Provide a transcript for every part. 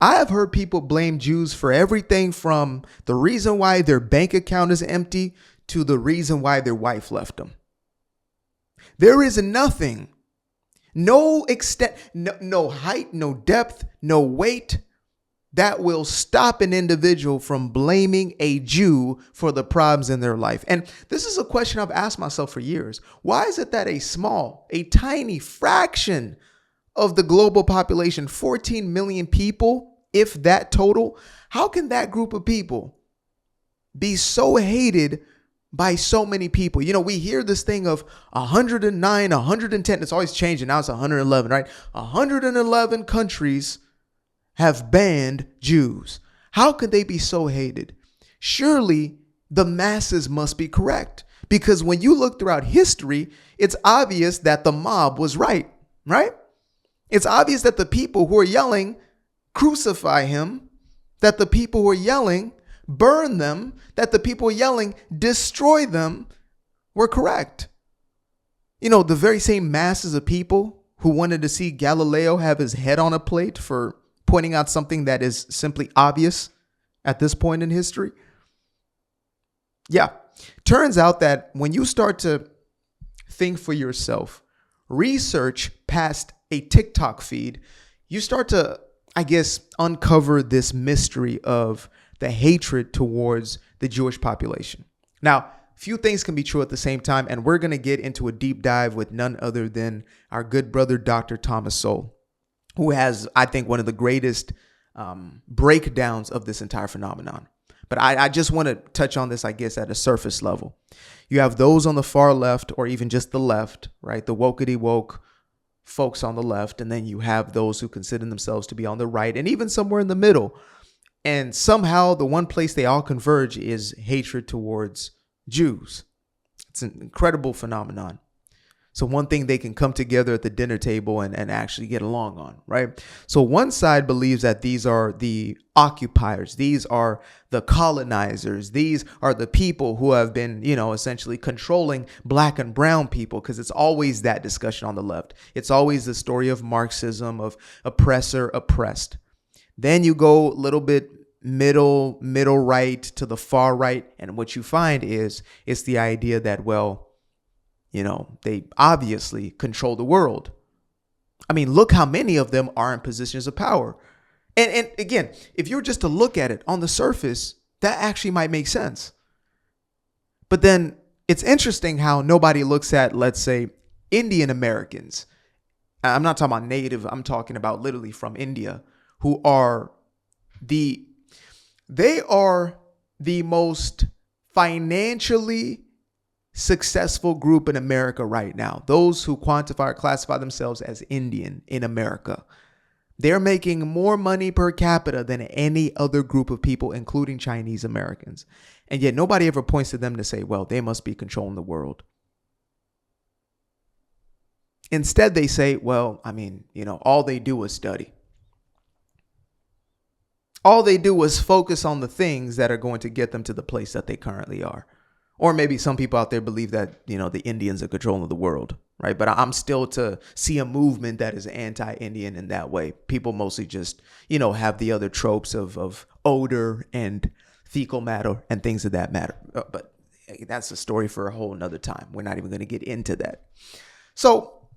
I have heard people blame Jews for everything from the reason why their bank account is empty to the reason why their wife left them. There is nothing, no extent, no height, no depth, no weight that will stop an individual from blaming a Jew for the problems in their life. And this is a question I've asked myself for years. Why is it that a tiny fraction of the global population, 14 million people, if that total, how can that group of people be so hated by so many people? You know, we hear this thing of 109, 110. It's always changing. Now it's 111, right? 111 countries have banned Jews. How could they be so hated? Surely the masses must be correct, because when you look throughout history, it's obvious that the mob was right? It's obvious that the people who are yelling, crucify him, that the people who are yelling, burn them, that the people yelling, destroy them, were correct. You know, the very same masses of people who wanted to see Galileo have his head on a plate for pointing out something that is simply obvious at this point in history. Yeah, turns out that when you start to think for yourself, research past a TikTok feed, you start to, I guess, uncover this mystery of the hatred towards the Jewish population. Now, few things can be true at the same time, and we're going to get into a deep dive with none other than our good brother, Dr. Thomas Sowell, who has, I think, one of the greatest breakdowns of this entire phenomenon. But I just want to touch on this, I guess, at a surface level. You have those on the far left, or even just the left, right? The wokety woke folks on the left. And then you have those who consider themselves to be on the right, and even somewhere in the middle. And somehow the one place they all converge is hatred towards Jews. It's an incredible phenomenon. So one thing they can come together at the dinner table and actually get along on, right? So one side believes that these are the occupiers. These are the colonizers. These are the people who have been, essentially controlling black and brown people, because it's always that discussion on the left. It's always the story of Marxism, of oppressor, oppressed. Then you go a little bit middle right to the far right. And what you find is it's the idea that, well, they obviously control the world. I mean, look how many of them are in positions of power. And again, if you were just to look at it on the surface, that actually might make sense. But then it's interesting how nobody looks at, let's say, Indian Americans. I'm not talking about native. I'm talking about literally from India, who are the most financially successful group in America right now. Those who quantify or classify themselves as Indian in America. They're making more money per capita than any other group of people, including Chinese Americans. And yet nobody ever points to them to say, well, they must be controlling the world. Instead, they say, well, all they do is study. All they do is focus on the things that are going to get them to the place that they currently are. Or maybe some people out there believe that, the Indians are controlling the world, right? But I'm still to see a movement that is anti-Indian in that way. People mostly just, have the other tropes of odor and fecal matter and things of that matter. But that's a story for a whole nother time. We're not even going to get into that. So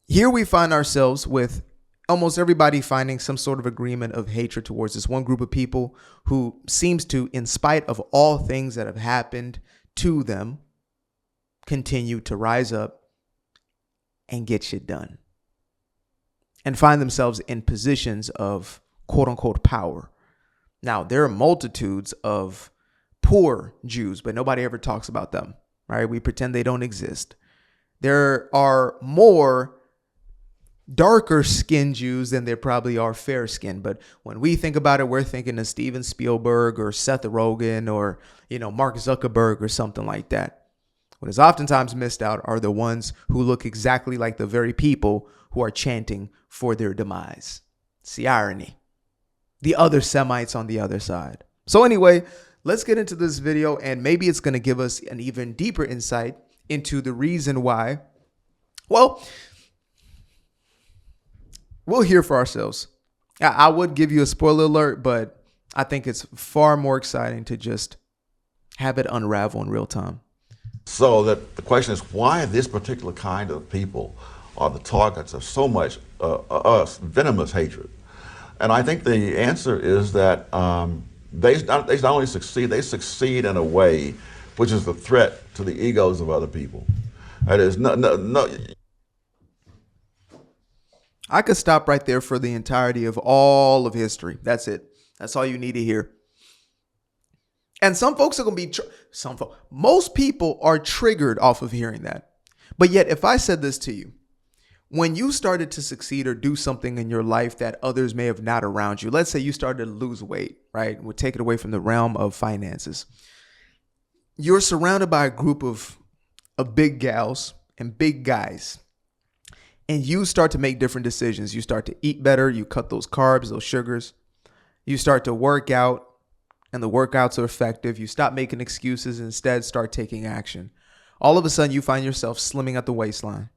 here we find ourselves with almost everybody finding some sort of agreement of hatred towards this one group of people who seems to, in spite of all things that have happened to them, continue to rise up and get shit done and find themselves in positions of quote unquote power. Now, there are multitudes of poor Jews, but nobody ever talks about them, right? We pretend they don't exist. There are more darker skinned Jews than there probably are fair skinned. But when we think about it, we're thinking of Steven Spielberg or Seth Rogen or, Mark Zuckerberg or something like that. What is oftentimes missed out are the ones who look exactly like the very people who are chanting for their demise. It's the irony. The other Semites on the other side. So anyway, let's get into this video, and maybe it's going to give us an even deeper insight into the reason why. Well, we'll hear for ourselves. I would give you a spoiler alert, but I think it's far more exciting to just have it unravel in real time. So that the question is, why this particular kind of people are the targets of so much venomous hatred? And I think the answer is that they not only succeed, they succeed in a way which is a threat to the egos of other people. That is, no. I could stop right there for the entirety of all of history. That's it. That's all you need to hear. And some folks are going to be, most people are triggered off of hearing that. But yet, if I said this to you, when you started to succeed or do something in your life that others may have not around you, let's say you started to lose weight, right? We'll take it away from the realm of finances. You're surrounded by a group of big gals and big guys. And you start to make different decisions. You start to eat better. You cut those carbs, those sugars. You start to work out, and the workouts are effective. You stop making excuses and instead start taking action. All of a sudden, you find yourself slimming at the waistline.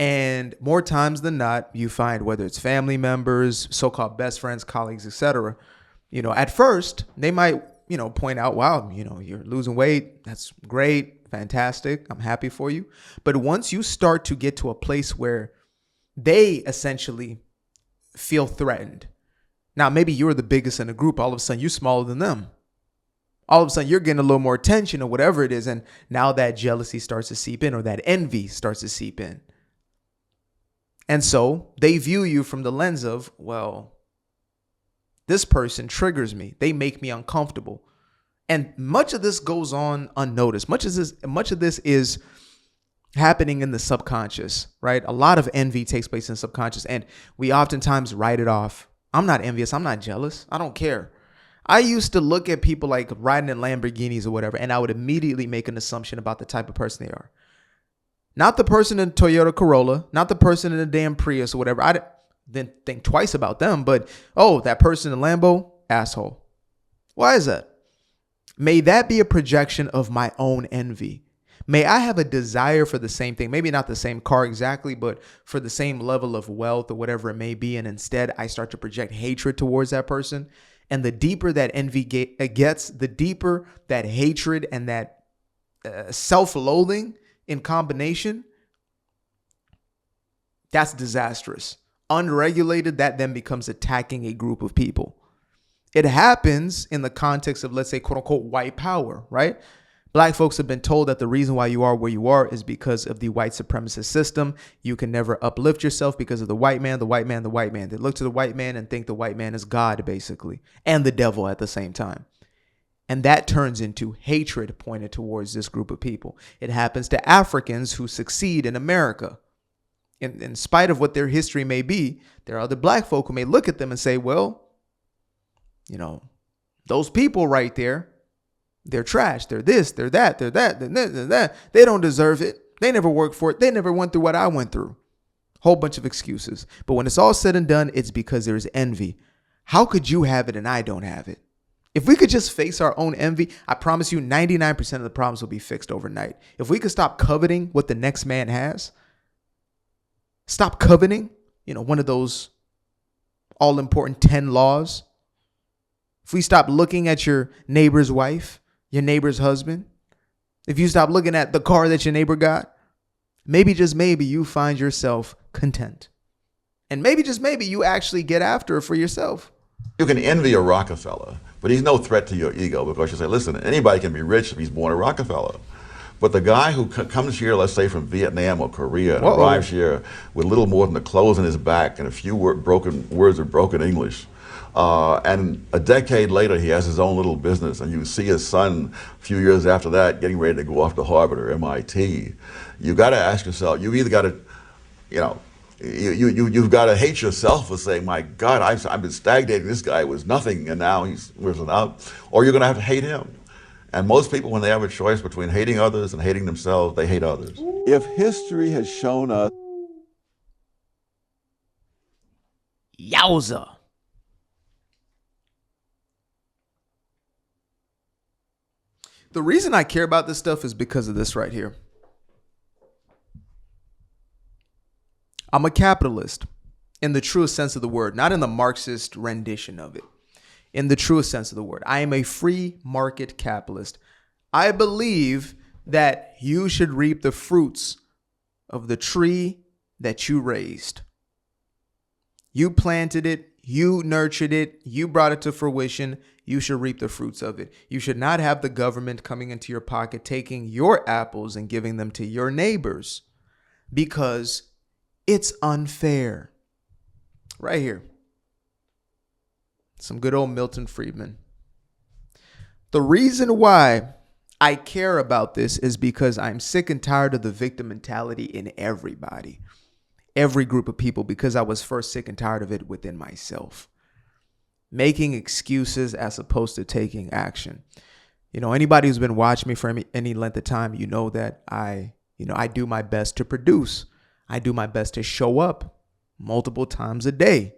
And more times than not, you find whether it's family members, so-called best friends, colleagues, etc. At first, they might, point out, wow, you're losing weight. That's great. Fantastic. I'm happy for you. But once you start to get to a place where they essentially feel threatened. Now, maybe you're the biggest in the group. All of a sudden, you're smaller than them. All of a sudden, you're getting a little more attention or whatever it is. And now that jealousy starts to seep in, or that envy starts to seep in. And so they view you from the lens of, well, this person triggers me. They make me uncomfortable. And much of this goes on unnoticed. Much of this is happening in the subconscious, right? A lot of envy takes place in the subconscious, and we oftentimes write it off. I'm not envious. I'm not jealous. I don't care. I used to look at people like riding in Lamborghinis or whatever, and I would immediately make an assumption about the type of person they are. Not the person in a Toyota Corolla, not the person in a damn Prius or whatever. I didn't think twice about them, but, oh, that person in Lambo, asshole. Why is that? May that be a projection of my own envy. May I have a desire for the same thing, maybe not the same car exactly, but for the same level of wealth or whatever it may be. And instead, I start to project hatred towards that person. And the deeper that envy gets, the deeper that hatred and that self-loathing in combination, that's disastrous. Unregulated, that then becomes attacking a group of people. It happens in the context of, let's say, quote unquote, white power, right? Black folks have been told that the reason why you are where you are is because of the white supremacist system. You can never uplift yourself because of the white man, the white man, the white man. They look to the white man and think the white man is God, basically, and the devil at the same time. And that turns into hatred pointed towards this group of people. It happens to Africans who succeed in America. In spite of what their history may be, there are other black folk who may look at them and say, well, those people right there, they're trash. They're this, they're that, they're that, they're that. They don't deserve it. They never worked for it. They never went through what I went through. Whole bunch of excuses. But when it's all said and done, it's because there's envy. How could you have it and I don't have it? If we could just face our own envy, I promise you 99% of the problems will be fixed overnight. If we could stop coveting what the next man has, stop coveting, one of those all important 10 laws. If we stop looking at your neighbor's wife, your neighbor's husband, if you stop looking at the car that your neighbor got, maybe just maybe you find yourself content. And maybe just maybe you actually get after it for yourself. You can envy a Rockefeller, but he's no threat to your ego because you say, listen, anybody can be rich if he's born a Rockefeller. But the guy who comes here, let's say from Vietnam or Korea, and arrives here with little more than the clothes on his back and a few words of broken English, and a decade later he has his own little business, and you see his son a few years after that getting ready to go off to Harvard or MIT, you got to ask yourself, you either got to, you've got to hate yourself for saying, my God, I've been stagnating. This guy was nothing, and now he's risen up. Or you're going to have to hate him. And most people, when they have a choice between hating others and hating themselves, they hate others. If history has shown us... Yowza. The reason I care about this stuff is because of this right here. I'm a capitalist. in the truest sense of the word, not in the Marxist rendition of it. In the truest sense of the word, I am a free market capitalist. I believe that you should reap the fruits of the tree that you raised. You planted it, you nurtured it, you brought it to fruition. You should reap the fruits of it. You should not have the government coming into your pocket, taking your apples and giving them to your neighbors, because it's unfair. Right here. Some good old Milton Friedman. The reason why I care about this is because I'm sick and tired of the victim mentality in everybody, every group of people, because I was first sick and tired of it within myself. Making excuses as opposed to taking action. You know, anybody who's been watching me for any length of time, you know that I do my best to produce. I do my best to show up multiple times a day.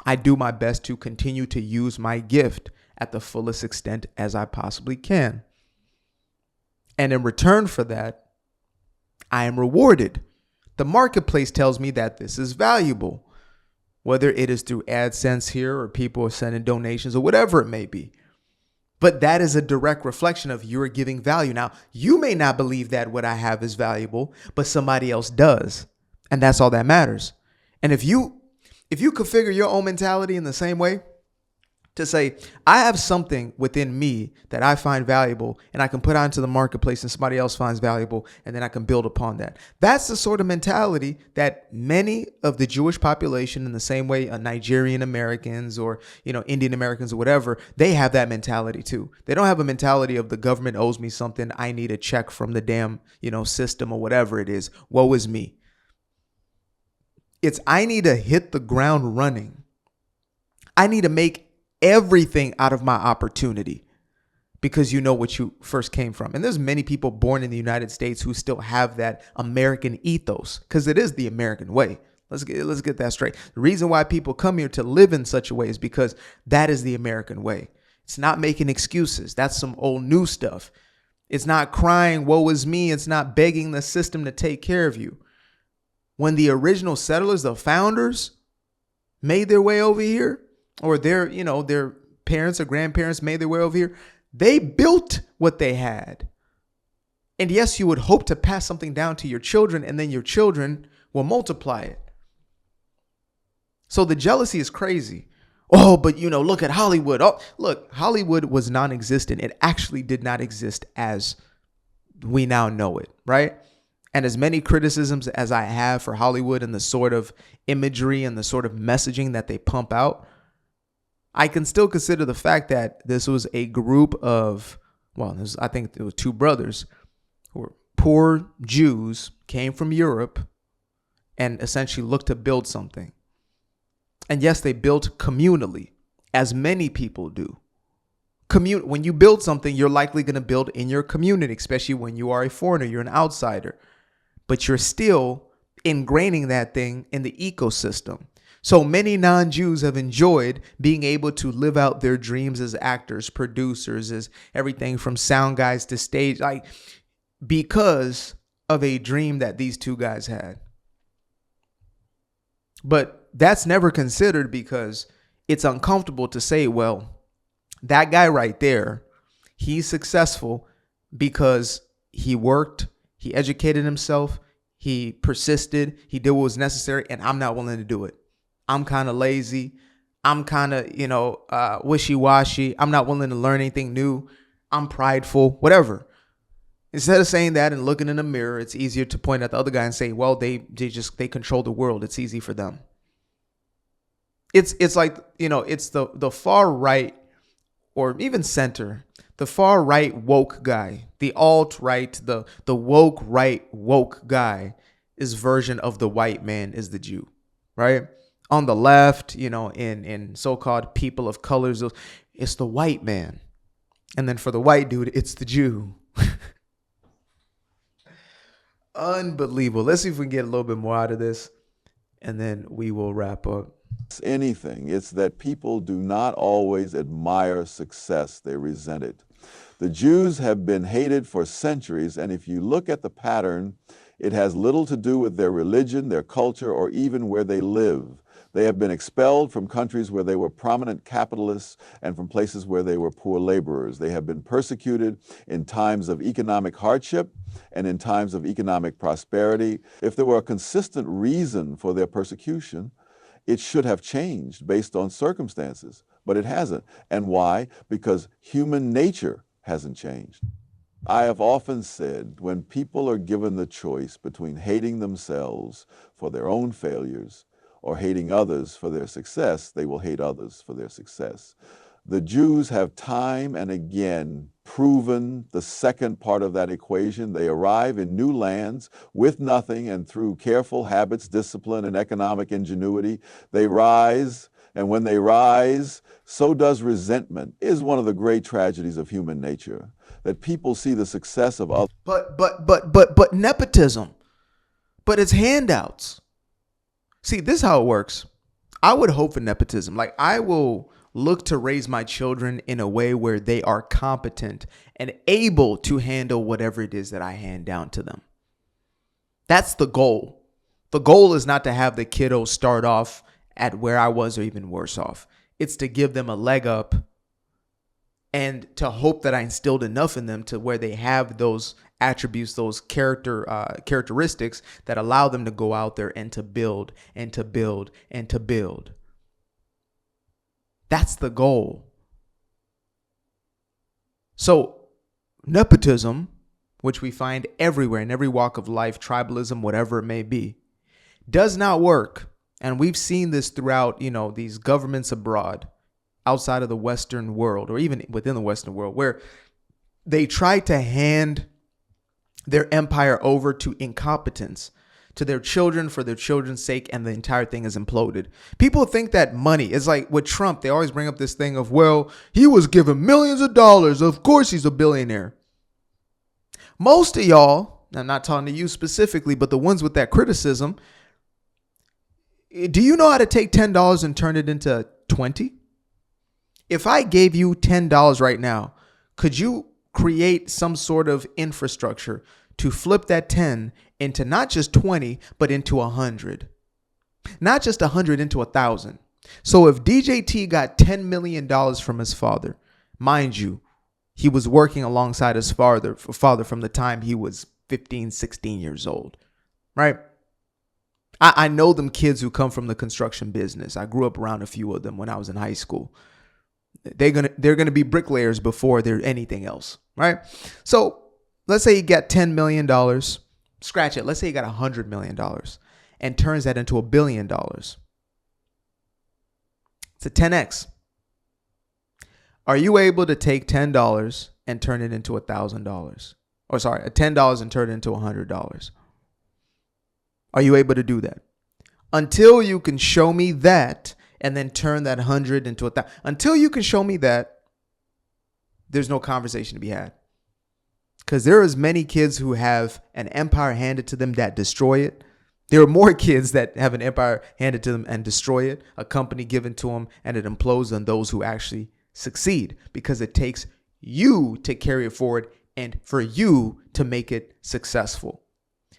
I do my best to continue to use my gift at the fullest extent as I possibly can. And in return for that, I am rewarded. The marketplace tells me that this is valuable, whether it is through AdSense here or people are sending donations or whatever it may be. But that is a direct reflection of you are giving value. Now, you may not believe that what I have is valuable, but somebody else does. And that's all that matters. And if you configure your own mentality in the same way, to say, I have something within me that I find valuable and I can put onto the marketplace and somebody else finds valuable, and then I can build upon that. That's the sort of mentality that many of the Jewish population, in the same way Nigerian Americans or, Indian Americans or whatever, they have that mentality too. They don't have a mentality of the government owes me something. I need a check from the damn, system or whatever it is. Woe is me. It's I need to hit the ground running. I need to make everything out of my opportunity, because you know what you first came from. And there's many people born in the United States who still have that American ethos, because it is the American way. Let's get that straight. The reason why people come here to live in such a way is because that is the American way. It's not making excuses. That's some old new stuff. It's not crying, woe is me. It's not begging the system to take care of you. When the original settlers, the founders, made their way over here, or their parents or grandparents made their way over here, they built what they had. And yes, you would hope to pass something down to your children, and then your children will multiply it. So the jealousy is crazy. Oh, but look at Hollywood. Oh, look, Hollywood was non-existent. It actually did not exist as we now know it, right? And as many criticisms as I have for Hollywood and the sort of imagery and the sort of messaging that they pump out, I can still consider the fact that this was a group of, I think it was two brothers who were poor Jews, came from Europe, and essentially looked to build something. And yes, they built communally, as many people do. When you build something, you're likely going to build in your community, especially when you are a foreigner, you're an outsider. But you're still ingraining that thing in the ecosystem. So many non-Jews have enjoyed being able to live out their dreams as actors, producers, as everything from sound guys to stage, because of a dream that these two guys had. But that's never considered, because it's uncomfortable to say, well, that guy right there, he's successful because he worked, he educated himself, he persisted, he did what was necessary, and I'm not willing to do it. I'm kind of lazy. I'm kind of, wishy-washy. I'm not willing to learn anything new. I'm prideful, whatever. Instead of saying that and looking in the mirror, it's easier to point at the other guy and say, well, they control the world. It's easy for them. It's like, it's the far right, or even center, the far right woke guy, the alt-right, the woke right woke guy is version of the white man is the Jew, right? On the left, in so-called people of colors, it's the white man. And then for the white dude, it's the Jew. Unbelievable. Let's see if we can get a little bit more out of this, and then we will wrap up. It's anything. It's that people do not always admire success. They resent it. The Jews have been hated for centuries, and if you look at the pattern It has little to do with their religion, their culture, or even where they live. They have been expelled from countries where they were prominent capitalists and from places where they were poor laborers. They have been persecuted in times of economic hardship and in times of economic prosperity. If there were a consistent reason for their persecution, it should have changed based on circumstances, but it hasn't. And why? Because human nature hasn't changed. I have often said, when people are given the choice between hating themselves for their own failures or hating others for their success, they will hate others for their success. The Jews have time and again proven the second part of that equation. They arrive in new lands with nothing, and through careful habits, discipline, and economic ingenuity, they rise. And when they rise, so does resentment. It is one of the great tragedies of human nature that people see the success of others. But nepotism. But it's handouts. See, this is how it works. I would hope for nepotism. Like, I will look to raise my children in a way where they are competent and able to handle whatever it is that I hand down to them. That's the goal. The goal is not to have the kiddo start off at where I was or even worse off. It's to give them a leg up and to hope that I instilled enough in them to where they have those attributes, those characteristics that allow them to go out there and to build and to build and to build. That's the goal. So nepotism, which we find everywhere in every walk of life, tribalism, whatever it may be, does not work. And we've seen this throughout, these governments abroad, outside of the Western world, or even within the Western world, where they try to hand their empire over to incompetence, to their children for their children's sake, and the entire thing is imploded. People think that money is like with Trump. They always bring up this thing of, well, he was given millions of dollars. Of course he's a billionaire. Most of y'all, I'm not talking to you specifically, but the ones with that criticism, do you know how to take $10 and turn it into 20? If I gave you $10 right now, could you create some sort of infrastructure to flip that 10 into not just 20, but into 100? Not just 100 into 1,000. So if DJT got $10 million from his father, mind you, he was working alongside his father from the time he was 15, 16 years old, right? I know them kids who come from the construction business. I grew up around a few of them when I was in high school. They're gonna be bricklayers before they're anything else, right? So let's say you got $10 million. Scratch it. Let's say you got $100 million and turns that into $1 billion. It's a 10x. Are you able to take $10 and turn it into $1,000? Or sorry, $10 and turn it into $100? Are you able to do that? Until you can show me that and then turn that 100 into 1,000. Until you can show me that, there's no conversation to be had. Because there are as many kids who have an empire handed to them that destroy it. There are more kids that have an empire handed to them and destroy it, a company given to them, and it implodes than those who actually succeed, because it takes you to carry it forward and for you to make it successful.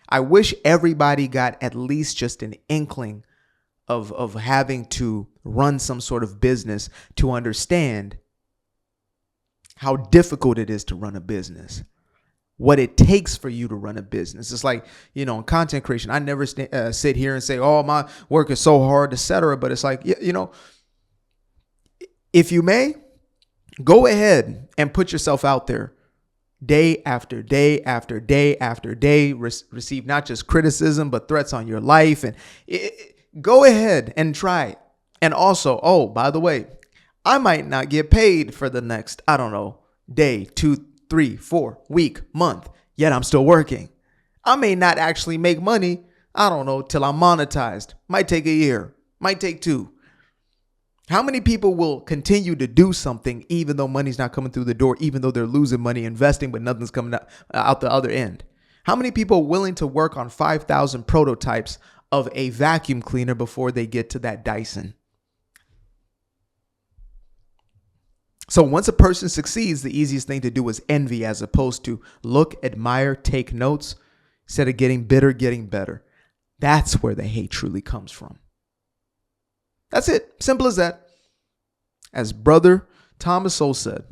I wish everybody got at least just an inkling of having to run some sort of business to understand how difficult it is to run a business, what it takes for you to run a business. It's like, in content creation, I never sit here and say, oh, my work is so hard, etc. But it's like, if you may, go ahead and put yourself out there day after day after day after day, receive not just criticism, but threats on your life. And go ahead and try it. And also, oh, by the way, I might not get paid for the next, day, 2, 3, 4, week, month, yet I'm still working. I may not actually make money, till I'm monetized. Might take a year, might take 2. How many people will continue to do something even though money's not coming through the door, even though they're losing money investing, but nothing's coming out the other end? How many people are willing to work on 5,000 prototypes of a vacuum cleaner before they get to that Dyson? So once a person succeeds, the easiest thing to do is envy, as opposed to look, admire, take notes, instead of getting bitter, getting better. That's where the hate truly comes from. That's it. Simple as that. As Brother Thomas Sowell said.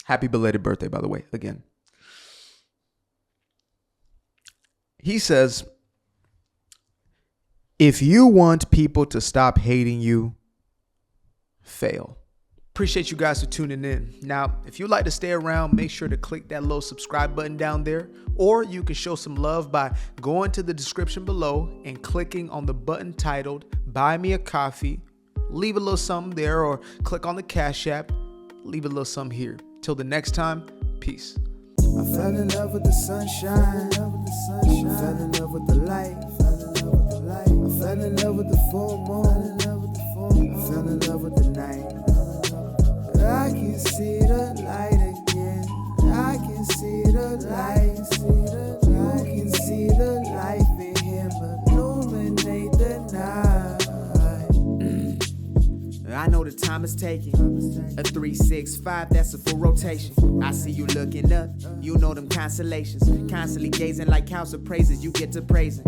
Happy belated birthday, by the way, again. He says, if you want people to stop hating you, fail. Appreciate you guys for tuning in. Now, if you'd like to stay around, make sure to click that little subscribe button down there, or you can show some love by going to the description below and clicking on the button titled Buy Me a Coffee. Leave a little something there, or click on the Cash App. Leave a little something here. Till the next time, peace. I fell in love with the sunshine. I fell in love with the light. I fell in love with the full moon. I fell in love with the night. I can see the light again. I can see the light. You can see the life in him illuminate the night. I know the time is taking. A 365, that's a full rotation. I see you looking up, you know them constellations. Constantly gazing like house of praises, you get to praising.